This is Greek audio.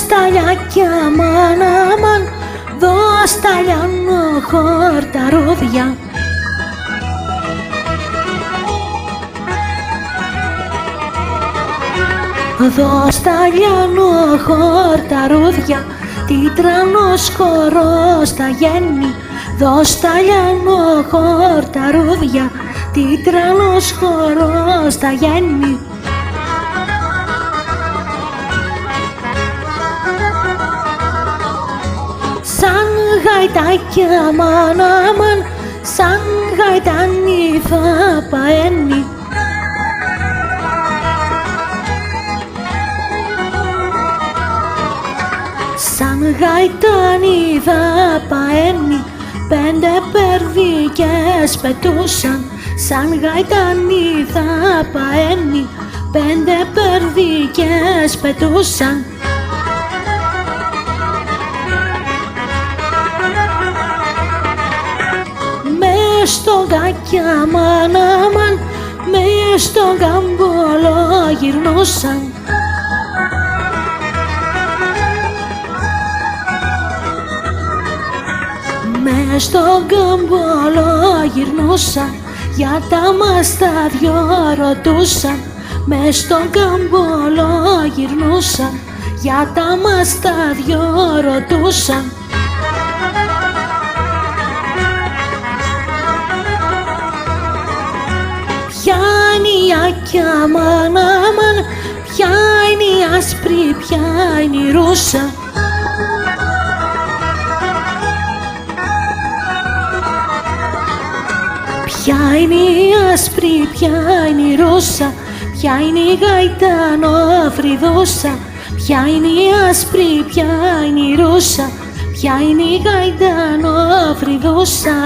σταλιάκια αμάν αμάν, δω σταλιάνο χορταρούδια. Δω σταλιάνο χορταρούδια, τι τρανός χορός τα γέννη. Δω σταλιάνο χορταρούδια, τι τρανός χορός τα γέννη. Σαν γαϊτάκια αμάν αμάν, σαν γαϊτάνι θα παένει. Σαν γαϊτάνι θα παένει, 5 περδίκες πετούσαν. Σαν γαϊτάνι θα παένει, 5 περδίκες πετούσαν. Μες στο γάκια αμάν αμάν, μες στο γαμπολό γυρνούσαν. Μες στο γαμπολό γυρνούσαν, για τα μας τα δυο ρωτούσαν. Μες στο γαμπολό γυρνούσαν, για τα μας τα δυο ρωτούσαν. Ποια είναι η άκια αμάν αμάν, ποια είναι η άσπρη, ποια είναι η ρούσα. Ποια είναι η άσπρη, ποια είναι η ρούσα, ποια είναι η γαϊτανόφρυδούσα. Ποια είναι η άσπρη, ποια είναι η ρούσα, ποια είναι η γαϊτανόφρυδούσα.